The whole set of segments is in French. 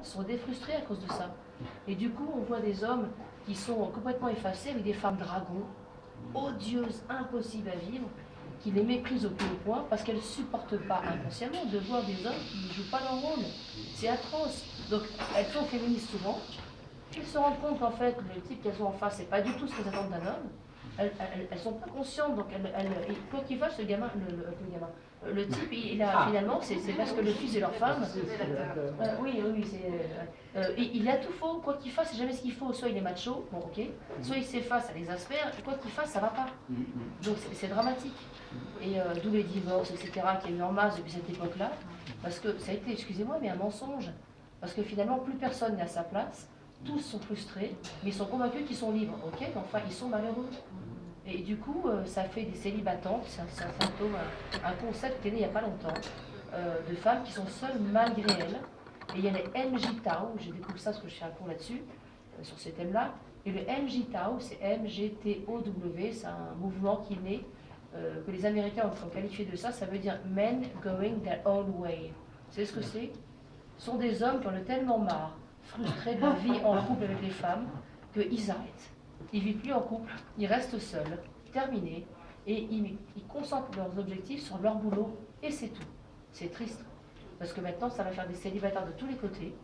sont des frustrés à cause de ça. Et du coup, on voit des hommes qui sont complètement effacés avec des femmes dragons, odieuses, impossibles à vivre, qui les méprisent au plus haut point parce qu'elles ne supportent pas inconsciemment de voir des hommes qui ne jouent pas leur rôle. C'est atroce. Donc elles sont féministes souvent, elles se rendent compte qu'en fait, le type qu'elles ont en face, c'est pas du tout ce qu'elles attendent d'un homme. Elles sont pas conscientes, donc quoi qu'il fasse, le type, finalement, c'est parce que le fils de leur femme. Oui, il a tout faux, quoi qu'il fasse, c'est jamais ce qu'il faut. Soit il est macho, bon ok, soit il s'efface, ça l'exaspère, quoi qu'il fasse, ça va pas. Donc c'est dramatique. Et d'où les divorces, etc., qu'il y a eu en masse depuis cette époque-là, parce que ça a été, excusez-moi, mais un mensonge. Parce que finalement, plus personne n'est à sa place, tous sont frustrés, mais ils sont convaincus qu'ils sont libres, ok, mais enfin, ils sont malheureux. Et du coup, ça fait des célibatantes, c'est un symptôme, un concept qui est né il n'y a pas longtemps, de femmes qui sont seules malgré elles. Et il y a les MGTOW, j'ai découvert ça parce que je fais un cours là-dessus, sur ces thèmes-là. Et le MGTOW, c'est MGTOW, c'est un mouvement qui est né, que les Américains ont qualifié de ça, ça veut dire Men Going Their Own Way. Vous savez ce que c'est? Ce sont des hommes qui en ont tellement marre, frustrés de la vie en couple avec les femmes, qu'ils arrêtent. Ils ne vivent plus en couple, ils restent seuls, terminés, et ils concentrent leurs objectifs sur leur boulot, et c'est tout. C'est triste, parce que maintenant, ça va faire des célibataires de tous les côtés.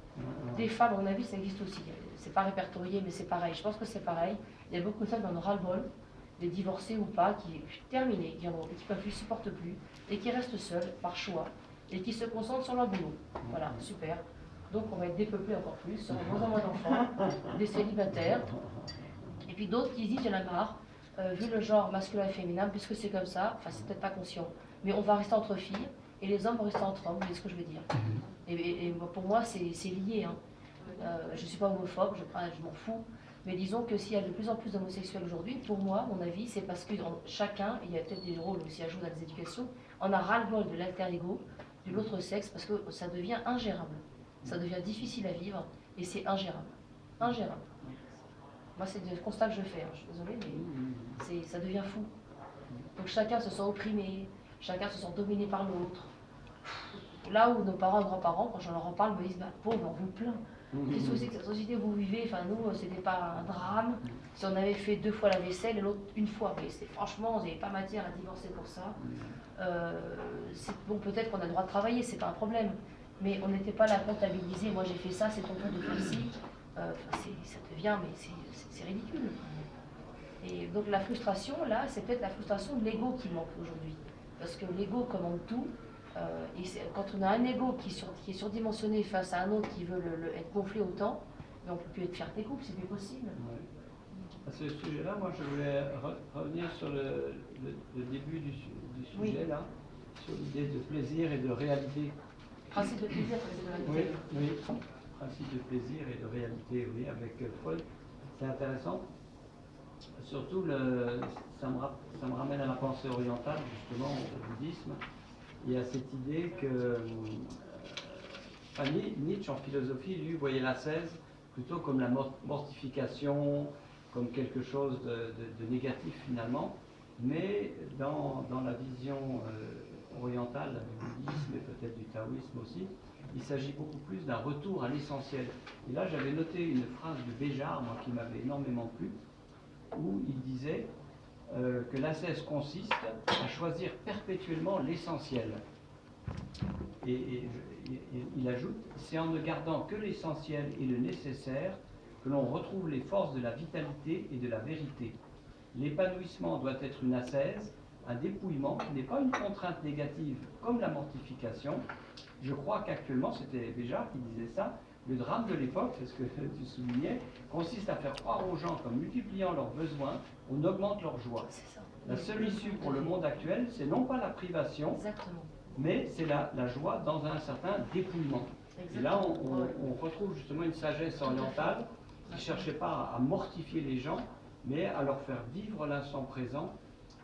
Des femmes, à mon avis, ça existe aussi. C'est pas répertorié, mais c'est pareil. Je pense que c'est pareil. Il y a beaucoup de femmes dans le ras-le-bol, des divorcés ou pas, qui terminés, qui peuvent plus, supportent plus, et qui restent seuls par choix, et qui se concentrent sur leur boulot. Voilà, super. Donc on va être dépeuplé encore plus, on a moins en moins d'enfants, des célibataires, et puis d'autres qui disent, il y en a marre, vu le genre masculin et féminin, puisque c'est comme ça, enfin c'est peut-être pas conscient, mais on va rester entre filles, et les hommes vont rester entre hommes, vous voyez ce que je veux dire. Et pour moi, c'est lié. Hein. Je ne suis pas homophobe, je m'en fous, mais disons que s'il y a de plus en plus d'homosexuels aujourd'hui, pour moi, mon avis, c'est parce que chacun, il y a peut-être des rôles aussi à jouer dans les éducations, on a ras-le-bol de l'alter-ego, de l'autre sexe, parce que ça devient ingérable. Ça devient difficile à vivre, et c'est ingérable. Ingérable. Moi, c'est le constat que je fais, hein. Je suis désolée, mais ça devient fou. Donc chacun se sent opprimé, chacun se sent dominé par l'autre. Là où nos parents et grands-parents, quand je leur en parle, me disent bah, pauvre, on vous plaint. Qu'est-ce que c'est que cette société où vous vivez? Enfin, nous, c'était pas un drame. Si on avait fait 2 fois la vaisselle et l'autre une fois, mais franchement, on n'avait pas matière à divorcer pour ça. Bon, peut-être qu'on a le droit de travailler, c'est pas un problème. Mais on n'était pas là à comptabiliser. Moi, j'ai fait ça, c'est ton tour de faire ci. Ça devient, mais c'est ridicule. Et donc la frustration, là, c'est peut-être la frustration de l'ego qui manque aujourd'hui. Parce que l'ego commande tout. Et quand on a un ego qui est surdimensionné face à un autre qui veut être gonflé autant, mais on ne peut plus être fier des couples, c'est plus possible. Ouais. À ce sujet-là, moi je voulais revenir sur le début du sujet, oui. Là, sur l'idée de plaisir et de réalité. Principe de plaisir, principe de réalité. Oui, principe de plaisir et de réalité, oui, avec Freud. C'est intéressant. Surtout, ça me ramène à la pensée orientale, justement, au bouddhisme. Il y a cette idée que Nietzsche, en philosophie, lui, voyait l'ascèse plutôt comme la mortification, comme quelque chose de négatif finalement, mais dans la vision orientale du bouddhisme et peut-être du taoïsme aussi, il s'agit beaucoup plus d'un retour à l'essentiel. Et là, j'avais noté une phrase de Béjart, moi, qui m'avait énormément plu, où il disait que l'ascèse consiste à choisir perpétuellement l'essentiel. Et il ajoute, c'est en ne gardant que l'essentiel et le nécessaire que l'on retrouve les forces de la vitalité et de la vérité. L'épanouissement doit être une ascèse, un dépouillement qui n'est pas une contrainte négative comme la mortification. Je crois qu'actuellement, c'était Béjart qui disait ça, le drame de l'époque, c'est ce que tu soulignais, consiste à faire croire aux gens qu'en multipliant leurs besoins, on augmente leur joie. La seule issue pour le monde actuel, c'est non pas la privation, exactement, mais c'est la joie dans un certain dépouillement. Exactement. Et là, on retrouve justement une sagesse orientale qui ne cherchait pas à mortifier les gens, mais à leur faire vivre l'instant présent,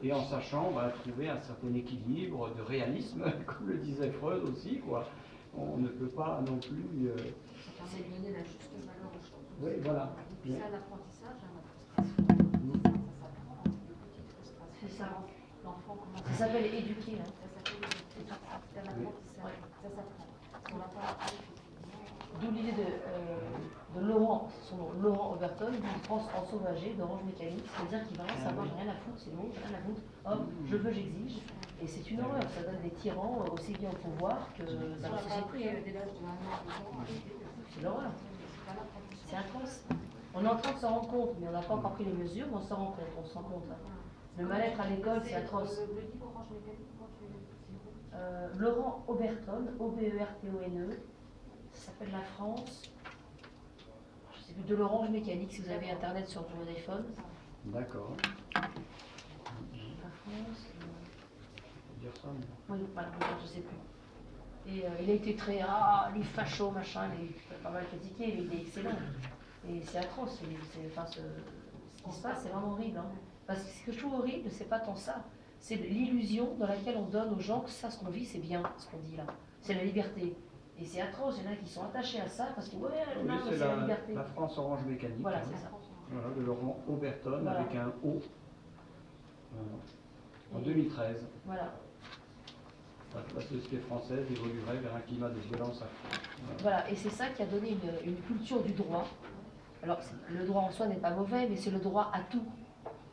et en sachant trouver un certain équilibre de réalisme, comme le disait Freud aussi, quoi. On ne peut pas non plus... Ça permet de donner la juste valeur aux choses. Oui, voilà. Et puis ça, l'apprentissage, la frustration, ça s'apprend, des petites frustrations. C'est ça. L'enfant commence. Ça s'appelle éduquer, là. Ça s'appelle éduquer. C'est un apprentissage. Ça s'apprend. On l'a pas appris, effectivement. d'où l'idée de Laurent, son nom, Laurent Oberton, d'une France ensauvagée, d'Orange Mécanique, c'est-à-dire qu'il va rien savoir, rien à foutre, c'est le mot, rien à foutre, hop, je veux, j'exige. Et c'est une horreur, ça donne des tyrans aussi bien au pouvoir que dans la société. C'est l'horreur. C'est atroce. On est en train de se rendre compte, mais on n'a pas encore pris les mesures, mais on se rend compte, on se rend compte. Hein. Le mal-être à l'école, c'est atroce. Laurent Oberton, O-B-E-R-T-O-N-E, ça s'appelle La France. Je sais plus, de l'Orange Mécanique, si vous avez Internet sur votre iPhone. D'accord. La France. Dire ça, mais... Oui, voilà, je sais plus. Et il a été très, les fachos, machin, il est pas mal critiqué, mais il est excellent. Et c'est atroce, ce qui se passe, c'est vraiment horrible. Hein. Parce que ce que je trouve horrible, c'est pas tant ça. C'est l'illusion dans laquelle on donne aux gens que ça, ce qu'on vit, c'est bien, ce qu'on dit là. C'est la liberté. Et c'est atroce, il y en a qui sont attachés à ça parce que, ouais, Oui, non, c'est la liberté. La France Orange Mécanique. Voilà, c'est ça. Voilà, de Laurent Oberton, Voilà. avec un O. En 2013. Voilà. La société française évoluerait vers un climat de violence accrue. Voilà, et c'est ça qui a donné une culture du droit. Alors, le droit en soi n'est pas mauvais, mais c'est le droit à tout.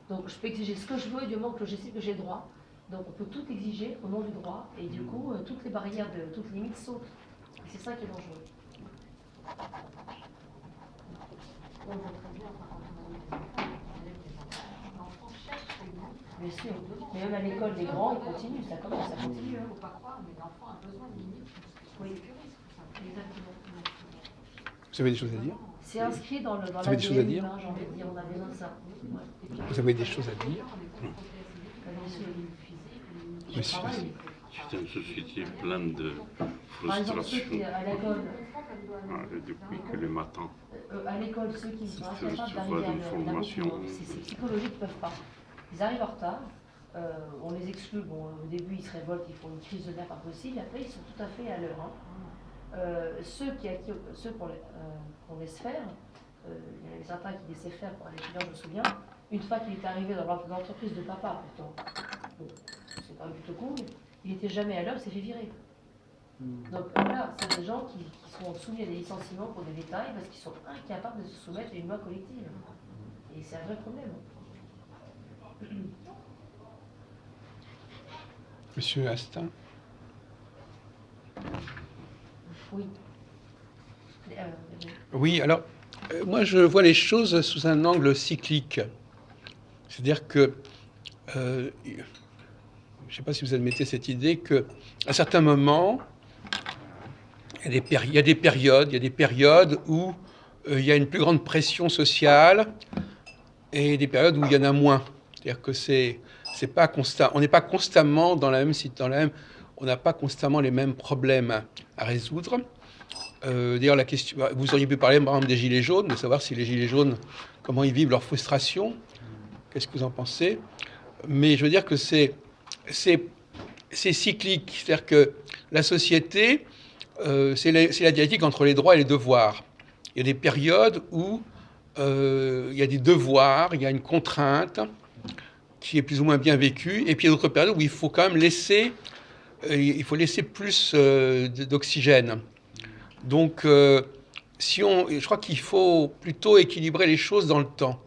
Donc, je peux exiger ce que je veux du moment que je sais que j'ai le droit. Donc, on peut tout exiger au nom du droit, et du coup, toutes les barrières, toutes les limites sautent. Et c'est ça qui est dangereux. Bien sûr, mais même à l'école des grands, ils continuent, ça commence, ça continue. Il ne faut pas croire, mais l'enfant a besoin de limites. Oui, exactement. Vous avez des choses à dire? C'est inscrit dans Vous avez des choses à dire? j'ai envie de dire, on a besoin de ça. Ouais. Vous avez des choses à dire? Monsieur. C'est une société pleine de Par exemple, ceux frustration qui, à l'école, depuis que le matin. à l'école, ceux qui sont C'est incapables tu d'arriver vois à d'une l'heure, formation. c'est psychologique, ils ne peuvent pas. Ils arrivent en retard, on les exclut, bon, au début ils se révoltent, ils font une crise de nerfs pas possible, après ils sont tout à fait à l'heure. Hein. Ceux qu'on laisse faire, il y en avait certains qui laissaient faire pour aller finir, je me souviens, une fois qu'il est arrivé dans l'entreprise de papa, pourtant, bon, c'est quand même plutôt cool, il n'était jamais à l'heure, il s'est fait virer. Donc voilà, c'est des gens qui sont soumis à des licenciements pour des détails parce qu'ils sont incapables de se soumettre à une loi collective. Et c'est un vrai problème. Monsieur Astin. Oui. Oui, alors, moi je vois les choses sous un angle cyclique. C'est-à-dire que, je ne sais pas si vous admettez cette idée, qu'à certains moments, il y a des périodes où il y a une plus grande pression sociale et des périodes où il y en a moins. C'est-à-dire que c'est pas constant. On n'est pas constamment on n'a pas constamment les mêmes problèmes à résoudre. D'ailleurs, la question, vous auriez pu parler par exemple des gilets jaunes, de savoir si les gilets jaunes, comment ils vivent leur frustration. Qu'est-ce que vous en pensez? Mais je veux dire que c'est cyclique. C'est-à-dire que la société, c'est la dialectique entre les droits et les devoirs. Il y a des périodes où il y a des devoirs, il y a une contrainte qui est plus ou moins bien vécue, et puis il y a d'autres périodes où il faut quand même laisser plus d'oxygène. Donc, je crois qu'il faut plutôt équilibrer les choses dans le temps.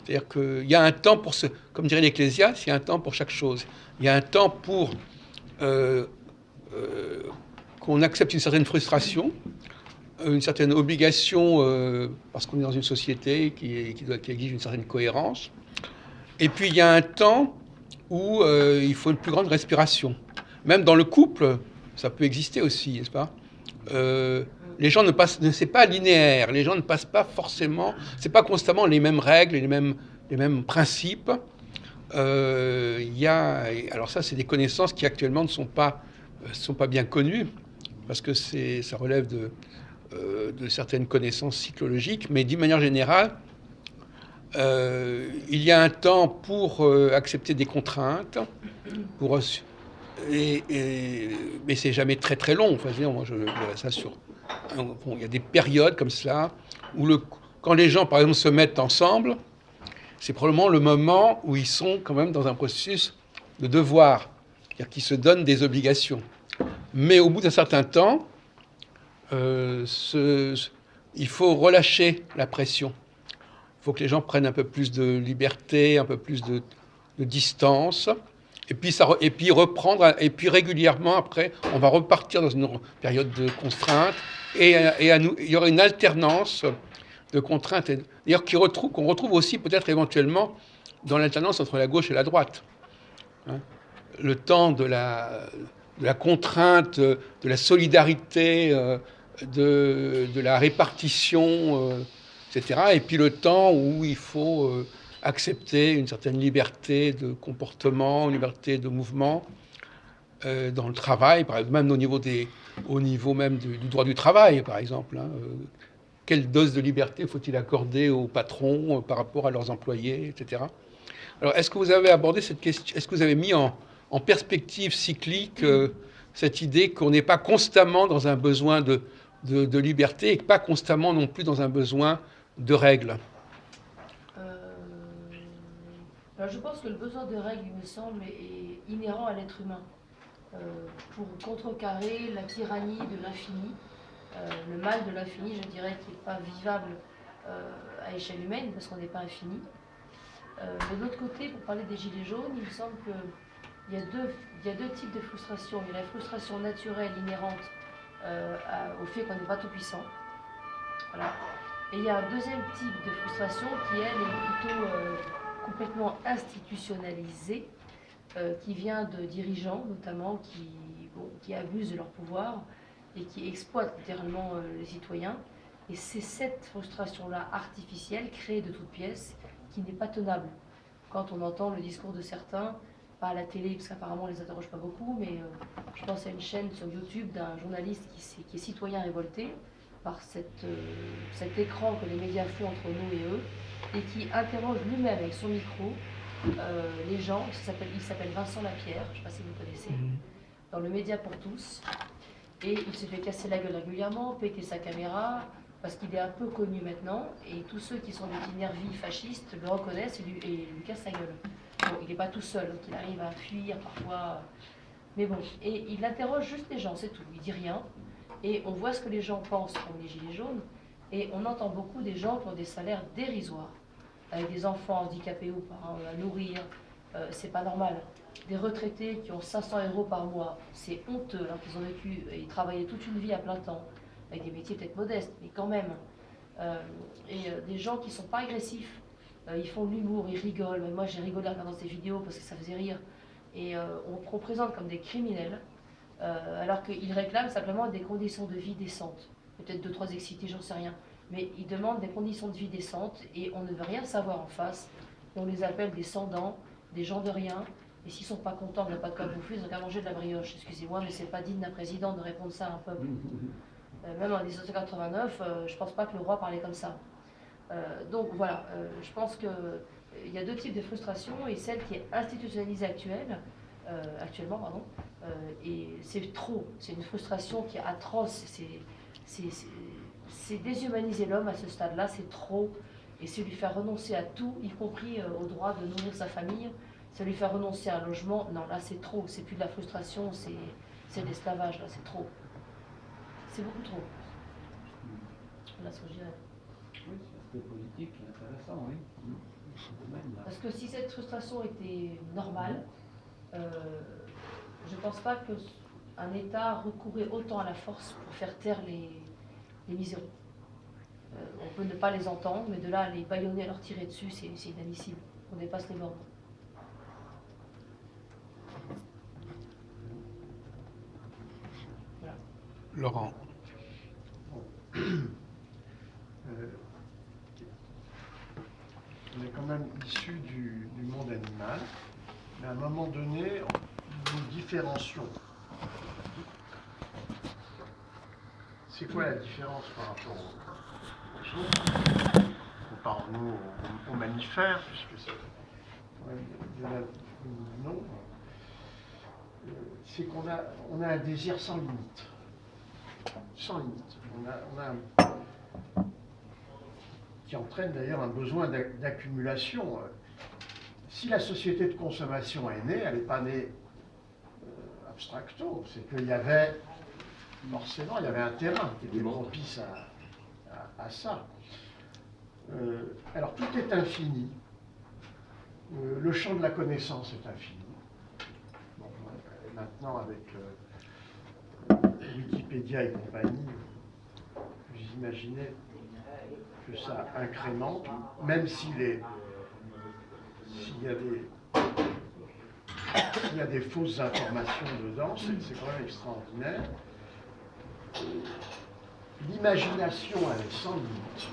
C'est-à-dire qu'il y a un temps pour comme dirait l'Ecclésiaste, il y a un temps pour chaque chose. Il y a un temps pour qu'on accepte une certaine frustration, une certaine obligation, parce qu'on est dans une société qui exige une certaine cohérence. Et puis il y a un temps où il faut une plus grande respiration. Même dans le couple, ça peut exister aussi, n'est-ce pas? Les gens c'est pas linéaire. Les gens ne passent pas forcément, c'est pas constamment les mêmes règles, les mêmes principes. Alors ça, c'est des connaissances qui actuellement ne sont pas bien connues parce que ça relève de certaines connaissances psychologiques, mais d'une manière générale, il y a un temps pour accepter des contraintes, mais c'est jamais très très long. Enfin, moi, je verrais ça sur. Bon, il y a des périodes comme ça où quand les gens, par exemple, se mettent ensemble, c'est probablement le moment où ils sont quand même dans un processus de devoir, c'est-à-dire qu'ils se donnent des obligations. Mais au bout d'un certain temps, il faut relâcher la pression. Il faut que les gens prennent un peu plus de liberté, un peu plus de distance. Et puis reprendre, et puis régulièrement après, on va repartir dans une période de contrainte. Et il y aura une alternance de contraintes, d'ailleurs qu'on retrouve aussi peut-être éventuellement dans l'alternance entre la gauche et la droite. Hein, le temps de la contrainte, de la solidarité, de la répartition, etc. Et puis le temps où il faut accepter une certaine liberté de comportement, une liberté de mouvement dans le travail, même au niveau même du droit du travail, par exemple. Hein, quelle dose de liberté faut-il accorder aux patrons par rapport à leurs employés, etc. Alors, est-ce que vous avez abordé cette question, est-ce que vous avez mis en perspective cyclique cette idée qu'on n'est pas constamment dans un besoin de liberté et pas constamment non plus dans un besoin de règles? Alors je pense que le besoin de règles, il me semble, est inhérent à l'être humain. Pour contrecarrer la tyrannie de l'infini, le mal de l'infini, je dirais, qui n'est pas vivable à échelle humaine, parce qu'on n'est pas infini. Mais de l'autre côté, pour parler des gilets jaunes, il me semble qu'il y a deux types de frustration. Il y a la frustration naturelle inhérente au fait qu'on n'est pas tout puissant. Voilà. Et il y a un deuxième type de frustration qui, elle, est plutôt complètement institutionnalisée, qui vient de dirigeants, notamment, qui abusent de leur pouvoir et qui exploitent littéralement les citoyens. Et c'est cette frustration-là artificielle, créée de toutes pièces, qui n'est pas tenable. Quand on entend le discours de certains, pas à la télé, parce qu'apparemment on ne les interroge pas beaucoup, mais je pense à une chaîne sur YouTube d'un journaliste qui est citoyen révolté par cet écran que les médias font entre nous et eux, et qui interroge lui-même avec son micro les gens. Il s'appelle Vincent Lapierre, je ne sais pas si vous connaissez, dans le Média pour tous, et il se fait casser la gueule régulièrement, péter sa caméra, parce qu'il est un peu connu maintenant, et tous ceux qui sont des nervis fascistes le reconnaissent et lui cassent la gueule. Bon, il n'est pas tout seul, donc il arrive à fuir parfois, mais bon, et il interroge juste les gens, c'est tout, il dit rien, et on voit ce que les gens pensent comme les gilets jaunes, et on entend beaucoup des gens qui ont des salaires dérisoires, avec des enfants handicapés ou pas, à nourrir, c'est pas normal. Des retraités qui ont 500 € par mois, c'est honteux, alors qu'ils ont vécu et travaillé toute une vie à plein temps, avec des métiers peut-être modestes, mais quand même. Des gens qui ne sont pas agressifs, ils font de l'humour, ils rigolent. Moi, j'ai rigolé en regardant ces vidéos parce que ça faisait rire. Et on présente comme des criminels, alors qu'ils réclament simplement des conditions de vie décentes. Peut-être 2-3 excités, j'en sais rien. Mais ils demandent des conditions de vie décentes et on ne veut rien savoir en face. Et on les appelle des sans-dents, des gens de rien. Et s'ils ne sont pas contents, on n'a pas de quoi bouffer, ils ont qu'à manger de la brioche. Excusez-moi, mais c'est pas digne d'un président de répondre ça à un peuple. Même en 1789, je ne pense pas que le roi parlait comme ça. Donc voilà, je pense qu'il y a deux types de frustration, et celle qui est institutionnalisée actuellement, et c'est trop, c'est une frustration qui est atroce, c'est déshumaniser l'homme à ce stade-là, c'est trop, et c'est lui faire renoncer à tout, y compris au droit de nourrir sa famille, c'est lui faire renoncer à un logement. Non, là c'est trop, c'est plus de la frustration, c'est de l'esclavage, là c'est trop. C'est beaucoup trop. Voilà ce que je dirais. Oui, c'est un aspect politique intéressant, oui. Parce que si cette frustration était normale, je ne pense pas qu'un État recourrait autant à la force pour faire taire les miséreux. On peut ne pas les entendre, mais de là à les bâillonner, à leur tirer dessus, c'est inadmissible. On dépasse les bornes. Voilà. Laurent. On est quand même issu du monde animal, mais à un moment donné, nous différencions. C'est quoi la différence par rapport aux autres? Comparons-nous aux mammifères, puisque c'est non. C'est qu'on a un désir sans limite. Sans limite. On a qui entraîne d'ailleurs un besoin d'accumulation. Si la société de consommation est née, elle n'est pas née abstracto, c'est qu'il y avait forcément, il y avait un terrain qui était propice à ça. Alors, tout est infini. Le champ de la connaissance est infini. Bon, maintenant, avec Wikipédia et compagnie, vous imaginez que ça incrémente, même s'il y a des fausses informations dedans, c'est quand même extraordinaire. L'imagination, elle est sans limite.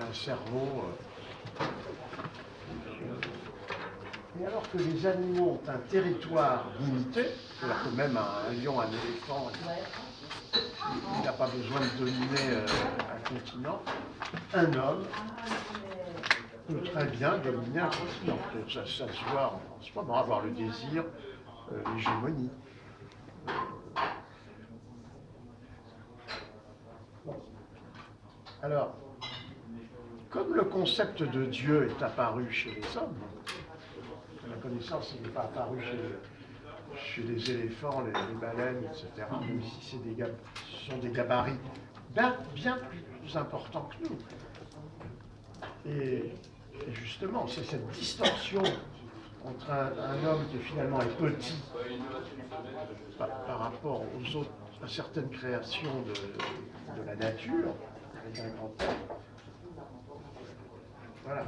Un cerveau. Et alors que les animaux ont un territoire limité, c'est-à-dire que même un lion, un éléphant, il n'a pas besoin de dominer un continent, un homme peut très bien dominer un continent. Ça se voit en ce moment, avoir le désir, l'hégémonie. Bon. Alors, comme le concept de Dieu est apparu chez les hommes, la connaissance n'est pas apparue chez les éléphants, les baleines, etc., même si ce sont des gabarits bien plus importants que nous. Et justement, c'est cette distorsion entre un homme qui finalement est petit par rapport aux autres, à certaines créations de la nature, avec un grand M. Voilà.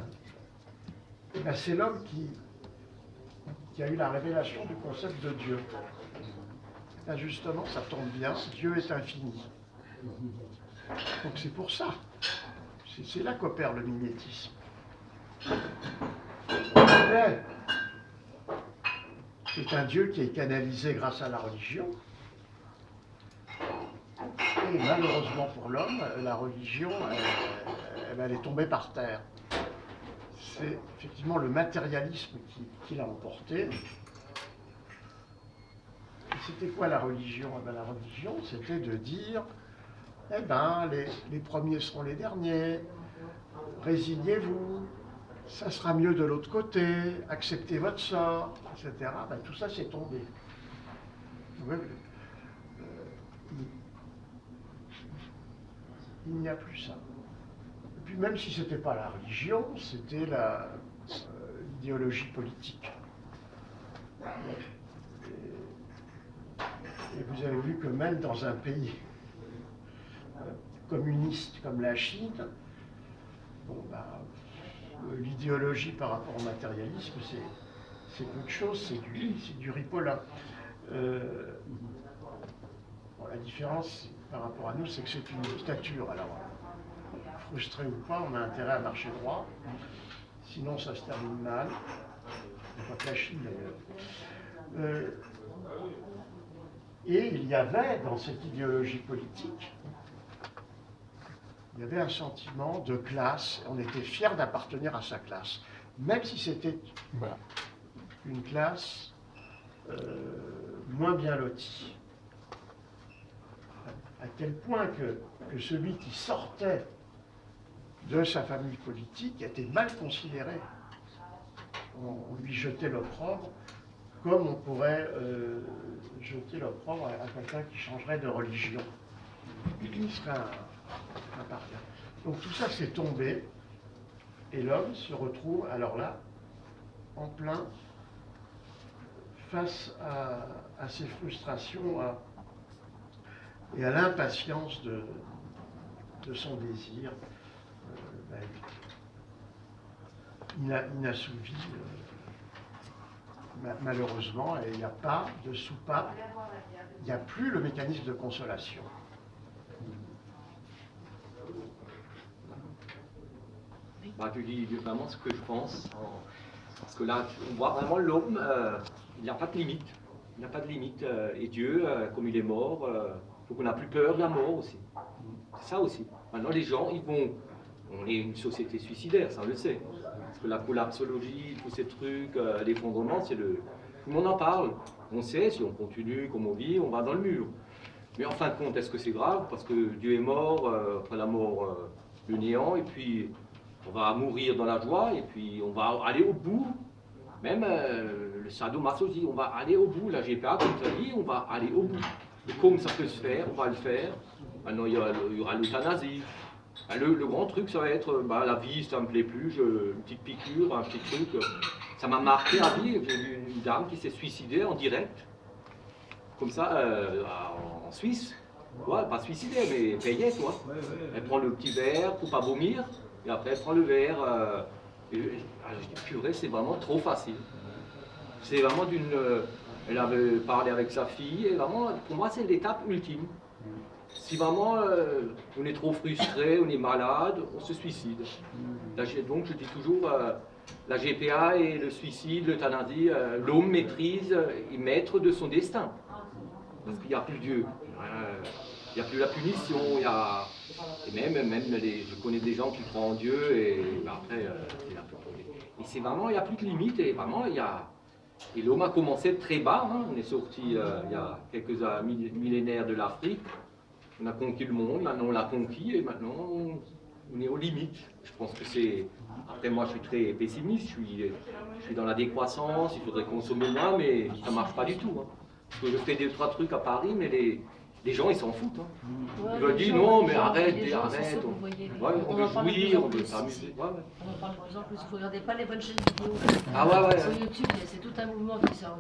Et ben, c'est l'homme qui a eu la révélation du concept de Dieu. Là, justement, ça tombe bien, Dieu est infini. Donc c'est pour ça. C'est là qu'opère le mimétisme. C'est un Dieu qui est canalisé grâce à la religion. Et malheureusement pour l'homme, la religion, elle est tombée par terre. C'est effectivement le matérialisme qui l'a emporté. Et c'était quoi la religion? La religion, c'était de dire, les premiers seront les derniers, résignez-vous, ça sera mieux de l'autre côté, acceptez votre sort, etc. Tout ça, c'est tombé. Il n'y a plus ça. Et puis même si ce n'était pas la religion, c'était l'idéologie politique. Et vous avez vu que même dans un pays communiste comme la Chine, l'idéologie par rapport au matérialisme, c'est peu de choses, c'est du ripollin. La différence par rapport à nous, c'est que c'est une dictature. Alors, frustré ou pas, on a intérêt à marcher droit, sinon ça se termine mal. Pas que la Chine d'ailleurs. Et il y avait dans cette idéologie politique, il y avait un sentiment de classe. On était fier d'appartenir à sa classe, même si c'était une classe moins bien lotie. À tel point que celui qui sortait de sa famille politique était mal considéré. On lui jetait l'opprobre, comme on pourrait jeter l'opprobre à quelqu'un qui changerait de religion, qui serait un paria. Donc tout ça s'est tombé, et l'homme se retrouve, alors là, en plein, face à ses frustrations et à l'impatience de son désir inassouvi. Malheureusement, il n'y a pas de soupape, il n'y a plus le mécanisme de consolation. Tu dis vraiment ce que je pense, parce que là, on voit vraiment l'homme, il n'y a pas de limite. Il n'y a pas de limite. Et Dieu, comme il est mort, il faut qu'on n'a plus peur de la mort aussi. C'est ça aussi. Maintenant, les gens, on est une société suicidaire, ça on le sait. Parce que la collapsologie, tous ces trucs, l'effondrement, tout le monde en parle. On sait, si on continue comme on vit, on va dans le mur. Mais en fin de compte, est-ce que c'est grave? Parce que Dieu est mort, après la mort, le néant, et puis on va mourir dans la joie, et puis on va aller au bout. Même le sadomasochisme, on va aller au bout. La GPA, comme tu as dit, on va aller au bout. Et comme ça peut se faire, on va le faire. Maintenant, il y aura l'euthanasie. Le grand truc, ça va être la vie, ça me plaît plus, une petite piqûre, un petit truc. Ça m'a marqué à vie. J'ai vu une dame qui s'est suicidée en direct, comme ça, en Suisse. Ouais, pas suicidée, mais payée, quoi. Elle prend le petit verre pour pas vomir, et après elle prend le verre. Je dis, purée, c'est vraiment trop facile. C'est vraiment elle avait parlé avec sa fille, et vraiment, pour moi, c'est l'étape ultime. Si vraiment on est trop frustré, on est malade, on se suicide. Donc je dis toujours, la GPA et le suicide, l'euthanasie, l'homme maîtrise et maître de son destin. Parce qu'il n'y a plus Dieu, il n'y a plus la punition, et même je connais des gens qui croient en Dieu, et après, et c'est vraiment, il n'y a plus de limite, et vraiment, et l'homme a commencé très bas, hein. On est sorti il y a quelques millénaires de l'Afrique. On a conquis le monde, maintenant on l'a conquis et maintenant on est aux limites. Je pense que c'est... Après moi je suis très pessimiste, je suis dans la décroissance, il faudrait consommer moins, mais ça ne marche pas du tout. Hein. Parce que je fais 2-3 trucs à Paris, mais les gens ils s'en foutent. Hein. Ouais, Ils veulent dire non, mais arrête. On veut jouir, on veut s'amuser. On en parle par exemple, si vous ne regardez pas les bonnes chaînes vidéo sur YouTube, c'est tout un mouvement qui sort.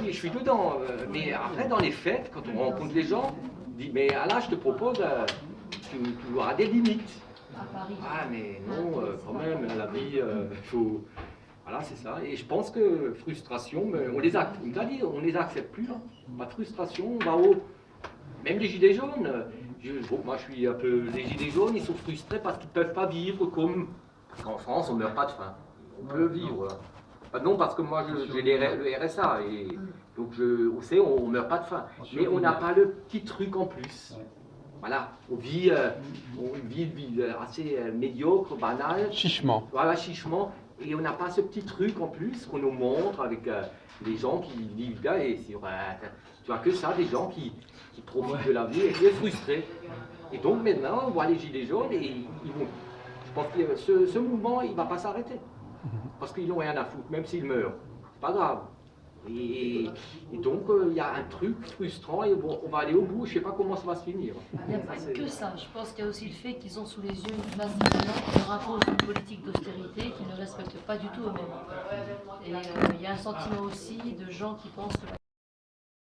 Je suis dedans, mais après dans les fêtes, quand on rencontre les gens, dit, mais là, je te propose, tu auras des limites. À Paris. Ah, mais non, quand même, la vie, il faut... Voilà, c'est ça. Et je pense que frustration, on les accepte plus. Hein. La frustration, on va au... Même les gilets jaunes, moi je suis un peu... Les gilets jaunes, ils sont frustrés parce qu'ils ne peuvent pas vivre comme... Parce qu'en France, on ne meurt pas de faim. On peut vivre. Non, parce que moi, j'ai le RSA. Et... Donc on sait, on ne meurt pas de faim, mais on n'a pas le petit truc en plus. Voilà, on vit une vie assez médiocre, banale. Chichement. Voilà, chichement, et on n'a pas ce petit truc en plus qu'on nous montre avec les gens qui vivent bien, et tu vois que ça, des gens qui profitent de la vie et qui sont frustrés. Et donc maintenant, on voit les gilets jaunes, et je pense que ce mouvement, il ne va pas s'arrêter, parce qu'ils n'ont rien à foutre, même s'ils meurent. C'est pas grave. Et donc, il y a un truc frustrant et bon, on va aller au bout, je ne sais pas comment ça va se finir. Il n'y a pas que ça, je pense qu'il y a aussi le fait qu'ils ont sous les yeux une masse de gens qui leur impose une politique d'austérité qu'ils ne respectent pas du tout eux-mêmes. Et il y a un sentiment aussi de gens qui pensent que